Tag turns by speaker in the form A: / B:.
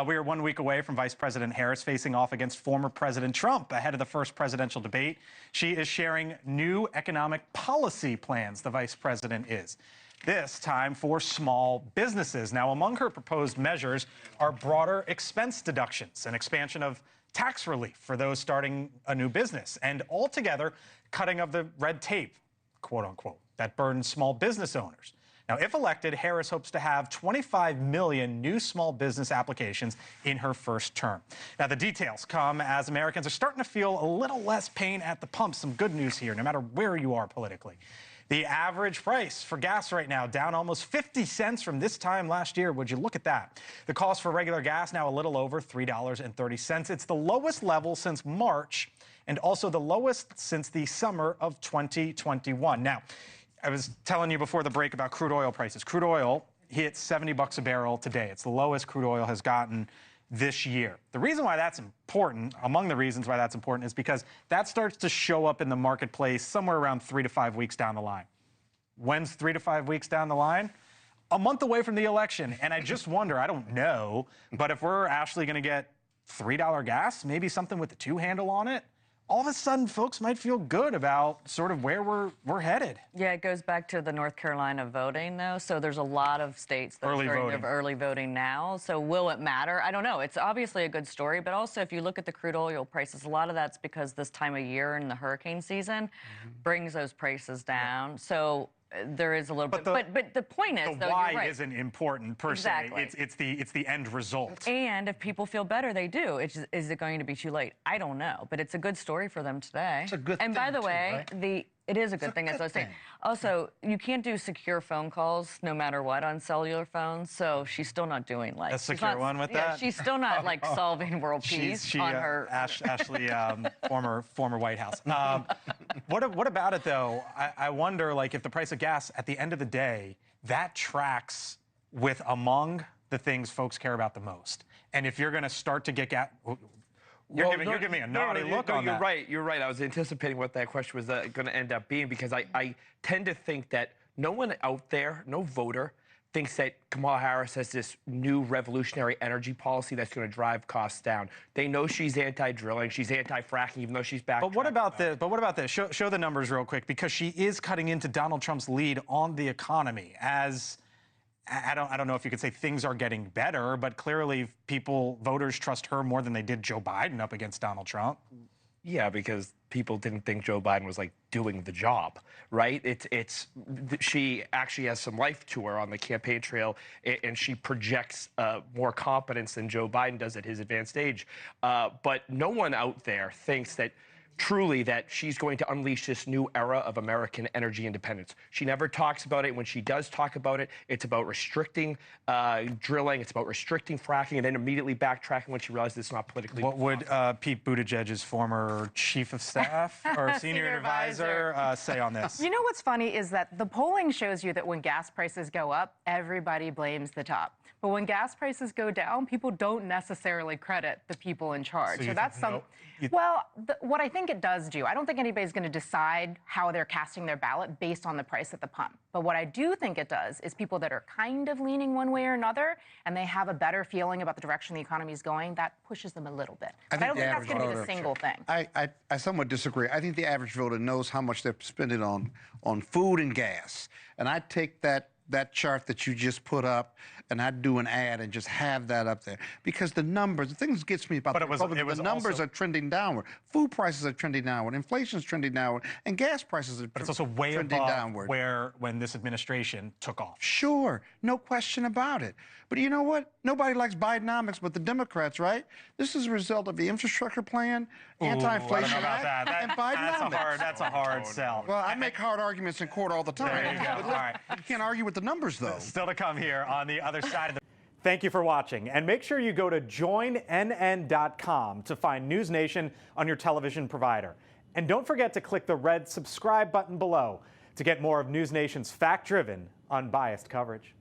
A: We are 1 week away from Vice President Harris facing off against former President Trump ahead of the first presidential debate. She is sharing new economic policy plans, the vice president is. This time for small businesses. Now, among her proposed measures are broader expense deductions, an expansion of tax relief for those starting a new business, and altogether cutting of the red tape, quote unquote, that burdens small business owners. Now, if elected, Harris hopes to have 25 million new small business applications in her first term. Now, the details come as Americans are starting to feel a little less pain at the pump. Some good news here, no matter where you are politically. The average price for gas right now down almost 50 cents from this time last year. Would you look at that? The cost for regular gas now a little over $3.30. It's the lowest level since March and also the lowest since the summer of 2021. Now, I was telling you before the break about crude oil prices. Crude oil hit 70 bucks a barrel today. It's the lowest crude oil has gotten this year. The reason why that's important, among the reasons why that's important, is because that starts to show up in the marketplace somewhere around 3 to 5 weeks down the line. When's 3 to 5 weeks down the line? A month away from the election. And I just wonder, I don't know, but if we're actually going to get $3 gas, maybe something with the 2 handle on it, all of a sudden, folks might feel good about sort of where we're headed.
B: Yeah, it goes back to the North Carolina voting, though. So there's a lot of states that are starting early voting now. So will it matter? I don't know. It's obviously a good story, but also if you look at the crude oil prices, a lot of that's because this time of year in the hurricane season brings those prices down. So there is a little bit, but the point is,
A: the
B: though,
A: why
B: you're right.
A: isn't important per se. It's the end result.
B: And if people feel better, they do. Is it going to be too late? I don't know, but it's a good story for them today.
C: It's a good
B: and
C: thing
B: by the
C: too,
B: way,
C: right?
B: It is a good thing, as I was saying. Also, you can't do secure phone calls no matter what on cellular phones, so she's still not doing like...
A: A secure one with that?
B: She's still not like solving world peace on her...
A: Ashley, former White House. What about it, though? I wonder, like, if the price of gas, at the end of the day, that tracks with among the things folks care about the most. And if you're going to start to get gas... You're giving me a naughty look on that.
C: You're right. I was anticipating what that question was going to end up being, because I tend to think that no one out there, no voter, thinks that Kamala Harris has this new revolutionary energy policy that's going to drive costs down. They know she's anti-drilling, she's anti-fracking, even though she's back.
A: But what about this? Show the numbers real quick, because she is cutting into Donald Trump's lead on the economy. As I don't know if you could say things are getting better, but clearly voters trust her more than they did Joe Biden up against Donald Trump.
C: Yeah, because people didn't think Joe Biden was like doing the job, right? She actually has some life to her on the campaign trail, and she projects more competence than Joe Biden does at his advanced age. But no one out there thinks that truly that she's going to unleash this new era of American energy independence. She never talks about it. When she does talk about it, it's about restricting drilling, it's about restricting fracking, and then immediately backtracking when she realizes it's not politically
A: What would Pete Buttigieg's former chief of staff or senior advisor say on this?
D: You know what's funny is that the polling shows you that when gas prices go up, everybody blames the top. But when gas prices go down, people don't necessarily credit the people in charge. So that's some... Well, what I think it does do, I don't think anybody's going to decide how they're casting their ballot based on the price at the pump. But what I do think it does is people that are kind of leaning one way or another, and they have a better feeling about the direction the economy is going, that pushes them a little bit. But I don't think that's going to be the single thing.
E: I somewhat disagree. I think the average voter knows how much they're spending on food and gas. And I take that chart that you just put up, and I'd do an ad and just have that up there, because the numbers, the thing that gets me about the numbers are trending downward. Food prices are trending downward, inflation's trending downward, and gas prices are trending downward.
A: But it's also way above when this administration took off.
E: Sure, no question about it. But you know what? Nobody likes Bidenomics but the Democrats, right? This is a result of the infrastructure plan, anti-inflation act, and Bidenomics.
A: That's a hard sell.
E: Well, I make hard arguments in court all the time.
A: There you go. All right.
E: You can't argue with the numbers, though.
A: Still to come here on the other side of the... Thank you for watching, and make sure you go to joinnn.com to find NewsNation on your television provider. And don't forget to click the red subscribe button below to get more of NewsNation's fact-driven, unbiased coverage.